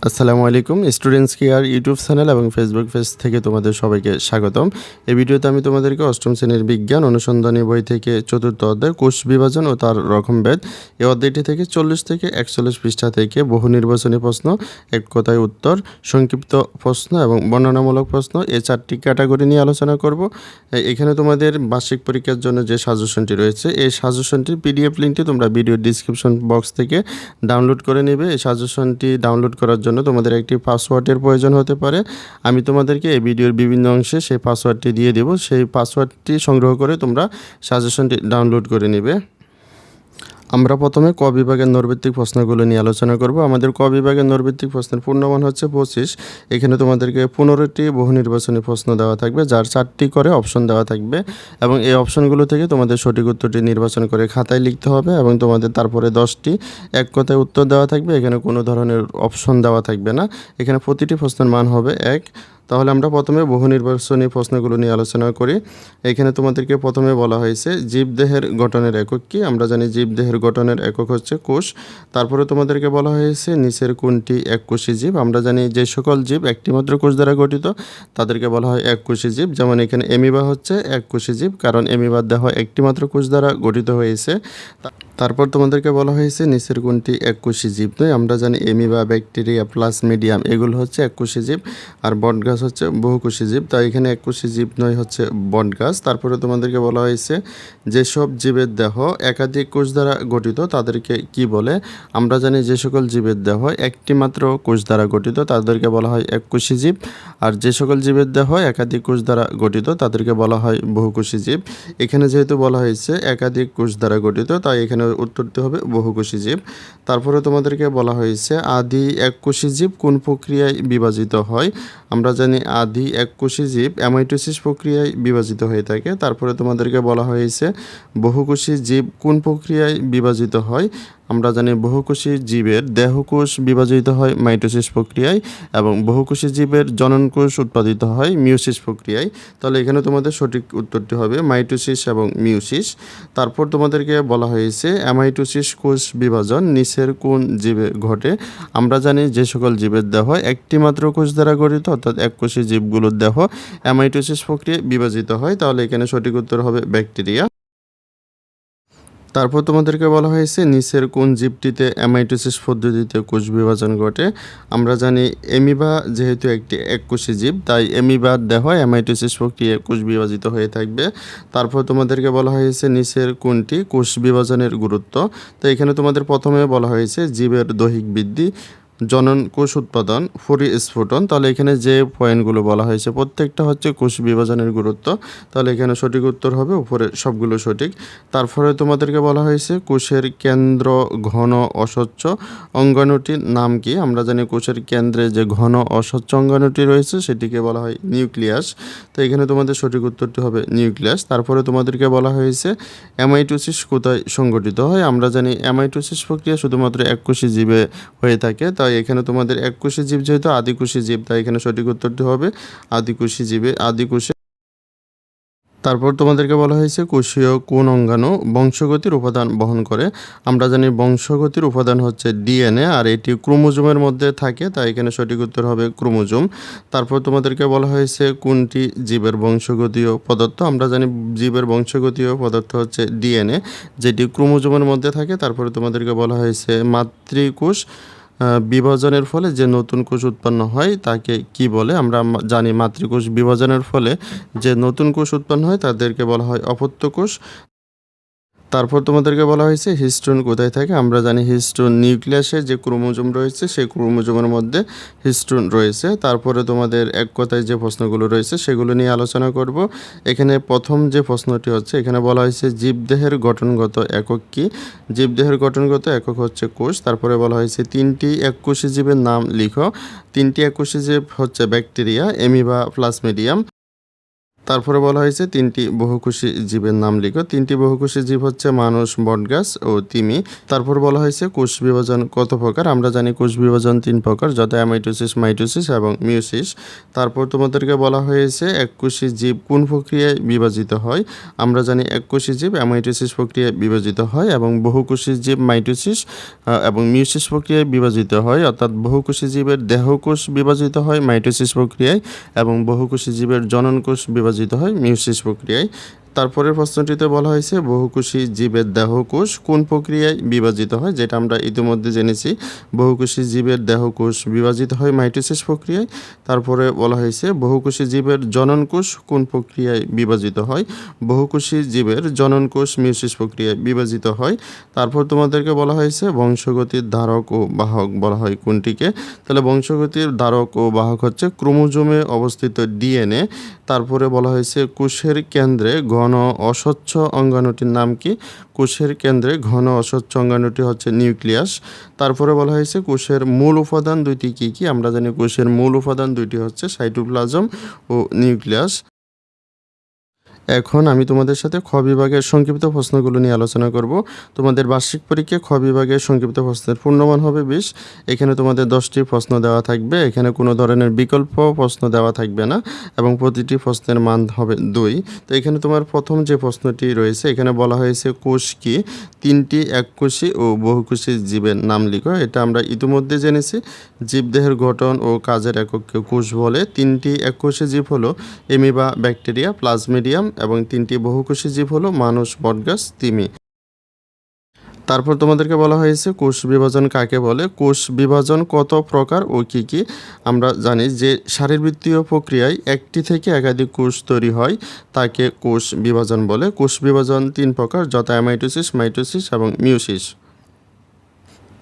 আসসালামু আলাইকুম students care YouTube channel এবং ফেসবুক পেজ থেকে তোমাদের সবাইকে স্বাগতম। এই ভিডিওতে আমি তোমাদেরকে অষ্টম শ্রেণীর বিজ্ঞান অনুসন্ধানী বই থেকে চতুর্থ অধ্যায় কোষ বিভাজন ও তার রকমভেদ এই অধ্যায়টি থেকে 40 থেকে 41 পৃষ্ঠা থেকে বহু নির্বাচনী প্রশ্ন, এক কথায় উত্তর, সংক্ষিপ্ত প্রশ্ন এবং বর্ণনামূলক প্রশ্ন এই 4টি ক্যাটাগরি নিয়ে আলোচনা করব। এখানে তোমাদের বার্ষিক পরীক্ষার জন্য যে সাজেশনটি রয়েছে এই সাজেশনটির পিডিএফ লিঙ্কটি তোমরা ভিডিও ডিসক্রিপশন বক্স থেকে ডাউনলোড করে নেবে। এই সাজেশনটি ডাউনলোড করার জন্য তোমাদের একটি পাসওয়ার্ডের প্রয়োজন হতে পারে। আমি তোমাদেরকে এই ভিডিওর বিভিন্ন অংশে সেই পাসওয়ার্ডটি দিয়ে দেব। সেই পাসওয়ার্ডটি সংগ্রহ করে তোমরা সাজেশনটি ডাউনলোড করে নেবে। আমরা প্রথমে ক বিভাগের নৈর্ব্যক্তিক প্রশ্নগুলো নিয়ে আলোচনা করব। আমাদের ক বিভাগের নৈর্ব্যক্তিক প্রশ্নের পূর্ণমান হচ্ছে 25। এখানে তোমাদেরকে 15টি বহু নির্বাচনী প্রশ্ন দেওয়া থাকবে, যার 4টি করে অপশন দেওয়া থাকবে এবং এই অপশনগুলো থেকে তোমাদের সঠিক উত্তরটি নির্বাচন করে খাতায় লিখতে হবে এবং তোমাদের তারপরে 10টি এক কথায় উত্তর দেওয়া থাকবে। এখানে কোনো ধরনের অপশন দেওয়া থাকবে না। এখানে প্রতিটি প্রশ্নের মান হবে 1। তাহলে আমরা প্রথমে বহু নির্বাচনী প্রশ্নগুলো নিয়ে আলোচনা করি। এখানে তোমাদেরকে প্রথমে বলা হয়েছে জীবদেহের গঠনের একক কী। আমরা জানি জীবদেহের গঠনের একক হচ্ছে কোষ। তারপরে তোমাদেরকে বলা হয়েছে নিচের কোনটি এককোষী জীব। আমরা জানি যে সকল জীব একটিমাত্র কোষ দ্বারা গঠিত তাদেরকে বলা হয় এককোষী জীব। যেমন এখানে এমিবা হচ্ছে এককোষী জীব, কারণ এমিবার দেহ একটিমাত্র কোষ দ্বারা গঠিত হয়েছে। তারপর তোমাদেরকে বলা হয়েছে নিচের কোনটি এককোষী জীব নয়। আমরা জানি এমিবা, ব্যাকটেরিয়া, প্লাজমিডিয়াম এগুলো হচ্ছে এককোষী জীব, আর বটগাছ হচ্ছে বহুকোষী জীব। তাই এখানে এককোষী জীব নয় হচ্ছে বটগাছ। তারপরে তোমাদেরকে বলা হয়েছে যেসব জীবের দেহ একাধিক কোষ দ্বারা গঠিত তাদেরকে কি বলে। আমরা জানি যে সকল জীবের দেহ একটি মাত্র কোষ দ্বারা গঠিত তাদেরকে বলা হয় এককোষী জীব, আর যে সকল জীবের দেহ একাধিক কোষ দ্বারা গঠিত তাদেরকে বলা হয় বহুকোষী জীব। এখানে যেহেতু বলা হয়েছে একাধিক কোষ দ্বারা গঠিত তাই এখানে উত্তরটি হবে বহুকোষী জীব। তারপরে তোমাদেরকে বলা হয়েছে আদি এককোষী জীব কোন প্রক্রিয়ায় বিভাজিত হয়। আমরা জানি আদি এককোষী জীব অ্যামাইটোসিস প্রক্রিয়ায় বিভাজিত হয়ে থাকে। তারপরে তোমাদেরকে বলা হয়েছে বহুকোষী জীব কোন প্রক্রিয়ায় বিভাজিত হয়। আমরা জানি বহুকোষী জীবের দেহকোষ বিভাজিত হয় মাইটোসিস প্রক্রিয়ায় এবং বহুকোষী জীবের জননকোষ উৎপাদিত হয় মিওসিস প্রক্রিয়ায়। তাহলে এখানে তোমাদের সঠিক উত্তরটি হবে মাইটোসিস এবং মিওসিস। তারপর তোমাদেরকে বলা হয়েছে অ্যামাইটোসিস কোষ বিভাজন নিচের কোন জীবে ঘটে। আমরা জানি যে সকল জীবের দেহ একটি মাত্র কোষ দ্বারা গঠিত অর্থাৎ এককোষী জীবগুলোর দেহ অ্যামাইটোসিস প্রক্রিয়ায় বিভাজিত হয়। তাহলে এখানে সঠিক উত্তর হবে ব্যাকটেরিয়া। তারপর তোমাদেরকে বলা হয়েছে নিচের কোন জীবটিতে অ্যামাইটোসিস পদ্ধতিতে কোষ বিভাজন ঘটে। আমরা জানি এমিবা যেহেতু একটি এককোষী জীব তাই এমিবার দেহ অ্যামাইটোসিস প্রক্রিয়ায় কোষ বিভাজিত হয়ে থাকবে। তারপর তোমাদেরকে বলা হয়েছে নিচের কোনটি কোষ বিভাজনের গুরুত্ব। তো এখানে তোমাদের প্রথমে বলা হয়েছে জীবের দৈহিক বৃদ্ধি, জনন কোষ উৎপাদন, পরিস্ফুটন। তাহলে এখানে যে পয়েন্টগুলো বলা হয়েছে প্রত্যেকটা হচ্ছে কোষ বিভাজনের গুরুত্ব। তাহলে এখানে সঠিক উত্তর হবে উপরে সবগুলো সঠিক। তারপরে তোমাদেরকে বলা হয়েছে কোষের কেন্দ্র ঘন অস্বচ্ছ অঙ্গাণুটির নাম কি। আমরা জানি কোষের কেন্দ্রে যে ঘন অস্বচ্ছ অঙ্গাণুটি রয়েছে সেটিকে বলা হয় নিউক্লিয়াস। তো এখানে তোমাদের সঠিক উত্তরটি হবে নিউক্লিয়াস। তারপরে তোমাদেরকে বলা হয়েছে অ্যামাইটোসিস কোথায় সংঘটিত হয়। আমরা জানি অ্যামাইটোসিস প্রক্রিয়া শুধুমাত্র এককোষী জীবে হয়ে থাকে। তাই এখানে তোমাদের এককোষী জীব যেহেতু আদিকোষী জীব তাই এখানে সঠিক উত্তরটি হবে আদিকোষী জীবে আদিকোষে। তারপর তোমাদেরকে বলা হয়েছে কোষীয় কোন অঙ্গাণু বংশগতির উপাদান বহন করে। আমরা জানি বংশগতির উপাদান হচ্ছে ডিএনএ আর এটি ক্রোমোজোমের মধ্যে থাকে তাই এখানে সঠিক উত্তর হবে ক্রোমোজোম। তারপর তোমাদেরকে বলা হয়েছে কোনটি জীবের বংশগতীয় পদার্থ। আমরা জানি জীবের বংশগতীয় পদার্থ হচ্ছে ডিএনএ যেটি ক্রোমোজোমের মধ্যে থাকে। তারপরে তোমাদেরকে বলা হয়েছে মাতৃকোষ বিভাজনের ফলে যে নতুন কোষ উৎপন্ন হয় তাকে কি বলে। আমরা জানি মাতৃকোষ বিভাজনের ফলে যে নতুন কোষ উৎপন্ন হয় তাদেরকে বলা হয় অপত্য কোষ। তারপর তোমাদেরকে বলা হয়েছে হিস্টোন কোথায় থাকে। আমরা জানি হিস্টোন নিউক্লিয়াসে যে ক্রোমোজোম রয়েছে সেই ক্রোমোজোমের মধ্যে হিস্টোন রয়েছে। তারপরে তোমাদের এক কথায় যে প্রশ্নগুলো রয়েছে সেগুলো নিয়ে আলোচনা করব। এখানে প্রথম যে প্রশ্নটি হচ্ছে এখানে বলা হয়েছে জীবদেহের গঠনগত একক কী। জীবদেহের গঠনগত একক হচ্ছে কোষ। তারপরে বলা হয়েছে 3টি এককোষী জীবের নাম লিখো। 3টি এককোষী জীব হচ্ছে ব্যাকটেরিয়া, এমিবা, প্লাজমিডিয়াম। তারপরে বলা হয়েছে 3টি বহুকোষী জীবের নাম লিখো। 3টি বহুকোষী জীব হচ্ছে মানুষ, বটগাছ ও তিমি। তারপর বলা হয়েছে কোষ বিভাজন কত প্রকার। আমরা জানি কোষ বিভাজন 3 প্রকার, যথা অ্যামাইটোসিস, মাইটোসিস এবং মিওসিস। তারপর তোমাদেরকে বলা হয়েছে এককোষী জীব কোন প্রক্রিয়ায় বিভাজিত হয়। আমরা জানি এককোষী জীব অ্যামাইটোসিস প্রক্রিয়ায় বিভাজিত হয় এবং বহুকোষী জীব মাইটোসিস এবং মিওসিস প্রক্রিয়ায় বিভাজিত হয়। অর্থাৎ বহুকোষী জীবের দেহকোষ বিভাজিত হয় মাইটোসিস প্রক্রিয়ায় এবং বহুকোষী জীবের জননকোষ বিভাজিত হয় মিওসিস প্রক্রিয়ায়। তারপরের প্রশ্নটিতে বলা হয়েছে বহুকোষী জীবের দেহকোষ কোন প্রক্রিয়ায় বিভাজিত হয়, যেটা আমরা ইতিমধ্যে জেনেছি। বহুকোষী জীবের দেহকোষ বিভাজিত হয় মাইটোসিস প্রক্রিয়ায়। তারপরে বলা হয়েছে বহুকোষী জীবের জননকোষ কোন প্রক্রিয়ায় বিভাজিত হয়। বহুকোষী জীবের জননকোষ মিওসিস প্রক্রিয়ায় বিভাজিত হয়। তারপর তোমাদেরকে বলা হয়েছে বংশগতির ধারক ও বাহক বলা হয় কোনটিকে। তাহলে বংশগতির ধারক ও বাহক হচ্ছে ক্রোমোজোমে অবস্থিত ডিএনএ। তারপরে বলা হয়েছে কোষের কেন্দ্রে ঘন অস্বচ্ছ অঙ্গাণুটির নাম কি। কোষের কেন্দ্রে ঘন অস্বচ্ছ অঙ্গাণুটি হচ্ছে নিউক্লিয়াস। তারপরে বলা হয়েছে কোষের মূল উপাদান দুইটি কি কি। আমরা জানি কোষের মূল উপাদান দুইটি হচ্ছে সাইটোপ্লাজম ও নিউক্লিয়াস। এখন আমি তোমাদের সাথে খ বিভাগের সংক্ষিপ্ত প্রশ্নগুলো নিয়ে আলোচনা করব। তোমাদের বার্ষিক পরীক্ষায় খ বিভাগের সংক্ষিপ্ত প্রশ্নের পূর্ণমান হবে 20। এখানে তোমাদের 10টি প্রশ্ন দেওয়া থাকবে। এখানে কোনো ধরনের বিকল্প প্রশ্ন দেওয়া থাকবে না এবং প্রতিটি প্রশ্নের মান হবে 2। তো এখানে তোমার প্রথম যে প্রশ্নটি রয়েছে, এখানে বলা হয়েছে কোষ কি। 3টি এককোষী ও বহুকোষী জীবের নাম লিখো। এটা আমরা ইতিমধ্যে জেনেছি। জীবদেহের গঠন ও কাজের একককে কোষ বলে। 3টি এককোষী জীব হলো এমিবা, ব্যাকটেরিয়া, প্লাজমিডিয়াম এবং 3টি বহুকোষী জীব হলো মানুষ, বটগাছ, তিমি। তারপর তোমাদেরকে বলা হয়েছে কোষ বিভাজন কাকে বলে। কোষ বিভাজন কত প্রকার ও কি কি। আমরা জানি যে শারীরবৃত্তীয় প্রক্রিয়ায় একটি থেকে একাধিক কোষ তৈরি হয় তাকে কোষ বিভাজন বলে। কোষ বিভাজন 3 প্রকার, যথা অ্যামাইটোসিস, মাইটোসিস এবং মিওসিস।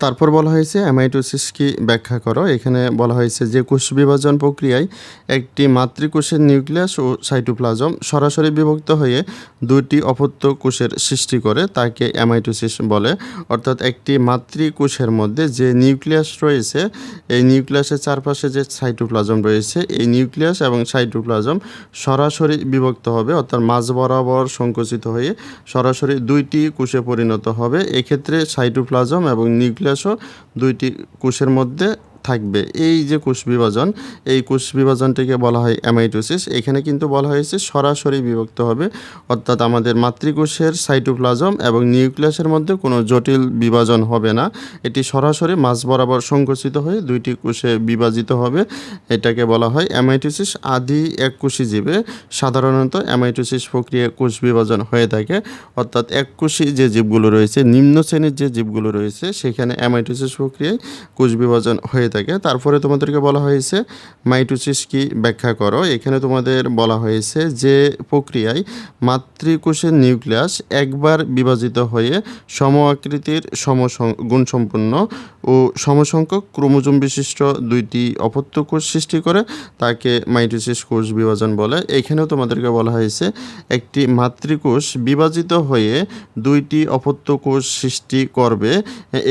তারপর বলা হয়েছে অ্যামাইটোসিস কি ব্যাখ্যা করো। এখানে বলা হয়েছে যে কোষ বিভাজন প্রক্রিয়ায় একটি মাতৃকোষের নিউক্লিয়াস ও সাইটোপ্লাজম সরাসরি বিভক্ত হয়ে 2টি অপত্য কোষের সৃষ্টি করে তাকে অ্যামাইটোসিস বলে। অর্থাৎ একটি মাতৃকোষের মধ্যে যে নিউক্লিয়াস রয়েছে, এই নিউক্লিয়াসের চারপাশে যে সাইটোপ্লাজম রয়েছে, এই নিউক্লিয়াস এবং সাইটোপ্লাজম সরাসরি বিভক্ত হবে, অর্থাৎ মাঝ বরাবর সংকুচিত হয়ে সরাসরি 2টি কোষে পরিণত হবে। এক্ষেত্রে সাইটোপ্লাজম এবং নিউক্লিয়াসও 2টি কোষের মধ্যে থাকবে। এই যে কোষ বিভাজন, এই কোষ বিভাজনটিকে বলা হয় অ্যামাইটোসিস। এখানে কিন্তু বলা হয়েছে সরাসরি বিভক্ত হবে, অর্থাৎ আমাদের মাতৃকোষের সাইটোপ্লাজম এবং নিউক্লিয়াসের মধ্যে কোনো জটিল বিভাজন হবে না। এটি সরাসরি মাঝ বরাবর সংকুচিত হয়ে 2টি কোষে বিভাজিত হবে। এটাকে বলা হয় অ্যামাইটোসিস। আদি এককোষী জীবে সাধারণত অ্যামাইটোসিস প্রক্রিয়ায় কোষ বিভাজন হয়ে থাকে। অর্থাৎ এককোষী যে জীবগুলো রয়েছে, নিম্ন শ্রেণীর যে জীবগুলো রয়েছে, সেখানে অ্যামাইটোসিস প্রক্রিয়ায় কোষ বিভাজন হয়ে থাকে। তারপরে তোমাদেরকে বলা হয়েছে মাইটোসিস কি ব্যাখ্যা করো। এখানে তোমাদের বলা হয়েছে যে প্রক্রিয়ায় মাতৃকোষের নিউক্লিয়াস একবার বিভাজিত হয়ে সম আকৃতির গুণসম্পন্ন ও সমসংখ্যক ক্রোমোজোম বিশিষ্ট 2টি অপত্য কোষ সৃষ্টি করে তাকে মাইটোসিস কোষ বিভাজন বলে। এখানেও তোমাদেরকে বলা হয়েছে একটি মাতৃকোষ বিভাজিত হয়ে 2টি অপত্য কোষ সৃষ্টি করবে।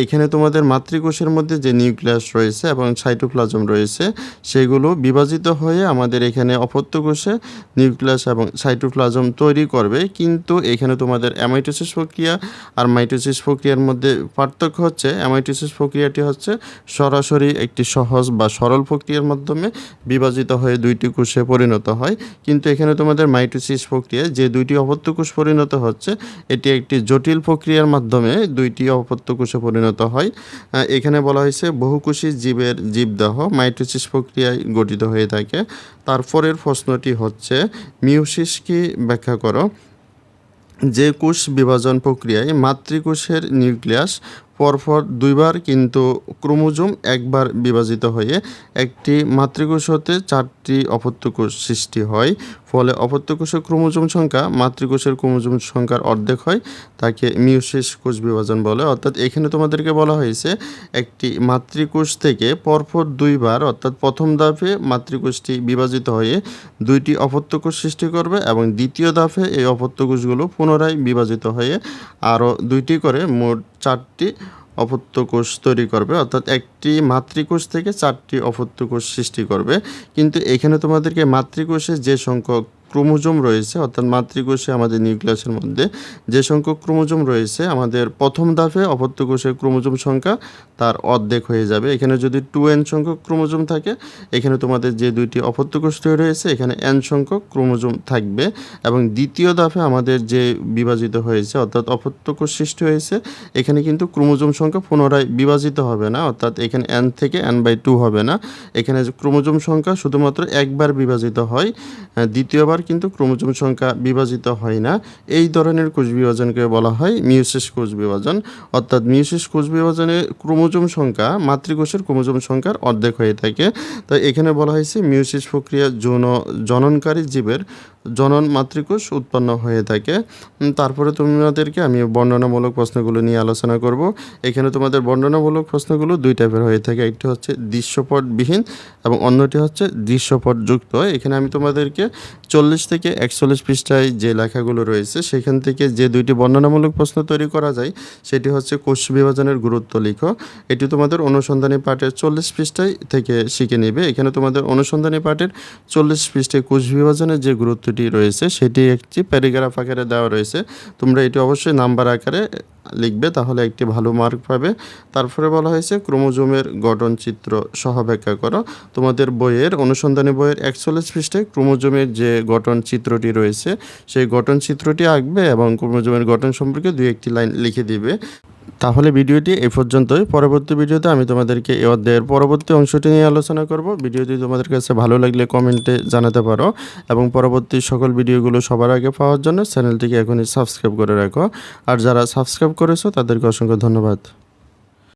এখানে তোমাদের মাতৃকোষের মধ্যে যে নিউক্লিয়াস রয়েছে এবং সাইটোপ্লাজম রয়েছে, সেগুলো বিভাজিত হয়ে আমাদের এখানে অপত্য কোষে নিউক্লিয়াস এবং সাইটোপ্লাজম তৈরি করবে। কিন্তু এখানে তোমাদের অ্যামাইটোসিস প্রক্রিয়া আর মাইটোসিস প্রক্রিয়ার মধ্যে পার্থক্য হচ্ছে, অ্যামাইটোসিস প্রক্রিয়াটি হচ্ছে সরাসরি একটি সহজ বা সরল প্রক্রিয়ার মাধ্যমে বিভাজিত হয়ে 2টি কোষে পরিণত হয়। কিন্তু এখানে তোমাদের মাইটোসিস প্রক্রিয়ায় যে 2টি অপত্য কোষ পরিণত হচ্ছে, এটি একটি জটিল প্রক্রিয়ার মাধ্যমে 2টি অপত্য কোষে পরিণত হয়। এখানে বলা হয়েছে বহুকোষী জীবের জীবদেহ মাইটোসিস প্রক্রিয়ায় গঠিত হয়ে থাকে। তারপরের প্রশ্নটি হচ্ছে মিওসিস কি ব্যাখ্যা করো। যে কোষ বিভাজন প্রক্রিয়ায় মাতৃকোষের নিউক্লিয়াস পরপর 2বার কিন্তু ক্রোমোজোম একবার বিভাজিত হয়ে একটি মাতৃকোষ হতে 4টি অপত্য কোষ সৃষ্টি হয়। ফলে অপত্য কোষের ক্রোমোজোম সংখ্যা মাতৃকোষের ক্রোমোজোম সংখ্যার অর্ধেক হয়, তাকে মিওসিস কোষ বিভাজন বলে। অর্থাৎ এখানে তোমাদেরকে বলা হয়েছে একটি মাতৃকোষ থেকে পরপর 2বার, অর্থাৎ প্রথম ধাপে মাতৃকোষটি বিভাজিত হয়ে 2টি অপত্য কোষ সৃষ্টি করবে এবং দ্বিতীয় ধাপে এই অপত্য কোষগুলো পুনরায় বিভাজিত হয়ে আরও 2টি করে মোট 4টি অপত্য কোষ তৈরি করবে। অর্থাৎ একটি মাতৃকোষ থেকে 4টি অপত্য কোষ সৃষ্টি করবে। কিন্তু এখানে তোমাদেরকে মাতৃকোষে যে সংখ্যক ক্রোমোজোম রয়েছে, অর্থাৎ মাতৃকোষে আমাদের নিউক্লিয়াসের মধ্যে যে সংখ্যক ক্রোমোজোম রয়েছে, আমাদের প্রথম ধাপে অপত্য কোষের ক্রোমোজোম সংখ্যা তার অর্ধেক হয়ে যাবে। এখানে যদি 2n সংখ্যক ক্রোমোজোম থাকে, এখানে তোমাদের যে দুইটি অপত্য কোষ তৈরি হয়েছে এখানে n সংখ্যক ক্রোমোজোম থাকবে। এবং দ্বিতীয় ধাপে আমাদের যে বিভাজিত হয়েছে, অর্থাৎ অপত্য কোষ সৃষ্টি হয়েছে, এখানে কিন্তু ক্রোমোজোম সংখ্যা পুনরায় বিভাজিত হবে না, অর্থাৎ এখানে n থেকে n/2 হবে না। এখানে যে ক্রোমোজোম সংখ্যা শুধুমাত্র একবার বিভাজিত হয়, দ্বিতীয়বার কিন্তু ক্রোমোজোম সংখ্যা বিভাজিত হয় না। এই ধরনের কোষ বিভাজনকে বলা হয় মিয়োসিস কোষ বিভাজন। অর্থাৎ মিয়োসিস কোষ বিভাজনে ক্রোমোজোম সংখ্যা মাতৃকোষের ক্রোমোজোম সংখ্যার অর্ধেক হয়ে থাকে। তাই এখানে বলা হয়েছে মিয়োসিস প্রক্রিয়া জননকারী জীবের জনন মাতৃকোষ উৎপন্ন হয়ে থাকে। তারপরে তোমাদেরকে আমি বর্ণনামূলক প্রশ্নগুলো নিয়ে আলোচনা করব। এখানে তোমাদের বর্ণনামূলক প্রশ্নগুলো দুই টাইপের হয়ে থাকে, একটি হচ্ছে দৃশ্যপটবিহীন এবং অন্যটি হচ্ছে দৃশ্যপটযুক্ত। এখানে আমি তোমাদেরকে 40 থেকে 41 পৃষ্ঠায় যে লেখাগুলো রয়েছে সেখান থেকে যে দুইটি বর্ণনামূলক প্রশ্ন তৈরি করা যায় সেটি হচ্ছে কোষ বিভাজনের গুরুত্ব লিখো। এটি তোমাদের অনুসন্ধানী পাঠের 40 পৃষ্ঠায় থেকে শিখে নেবে। এখানে তোমাদের অনুসন্ধানী পাঠের 40 পৃষ্ঠায় কোষ বিভাজনের যে গুরুত্বটি রয়েছে সেটি একটি প্যারাগ্রাফ আকারে দেওয়া রয়েছে। তোমরা এটি অবশ্যই নাম্বার আকারে লিখবে, তাহলে একটি ভালো মার্ক পাবে। তারপরে বলা হয়েছে ক্রোমোজোমের গঠন চিত্র সহ ব্যাখ্যা করো। তোমাদের বইয়ের অনুসন্ধানী বইয়ের 41 পৃষ্ঠায় ক্রোমোজোমের যে গঠন চিত্রটি রয়েছে সেই গঠন চিত্রটি আঁকবে এবং ক্রোমোজোমের গঠন সম্পর্কে 2-1টি লাইন লিখে দিবে। তাহলে ভিডিওটি এই পর্যন্তই। পরবর্তী ভিডিওতে আমি তোমাদেরকে এই অধ্যায়ের পরবর্তী অংশটি নিয়ে আলোচনা করব। ভিডিওটি তোমাদের কাছে ভালো লাগলে কমেন্টে জানাতে পারো এবং পরবর্তী সকল ভিডিওগুলো সবার আগে পাওয়ার জন্য চ্যানেলটিকে এখনই সাবস্ক্রাইব করে রাখো। আর যারা সাবস্ক্রাইব করেছো তাদেরকে অসংখ্য ধন্যবাদ।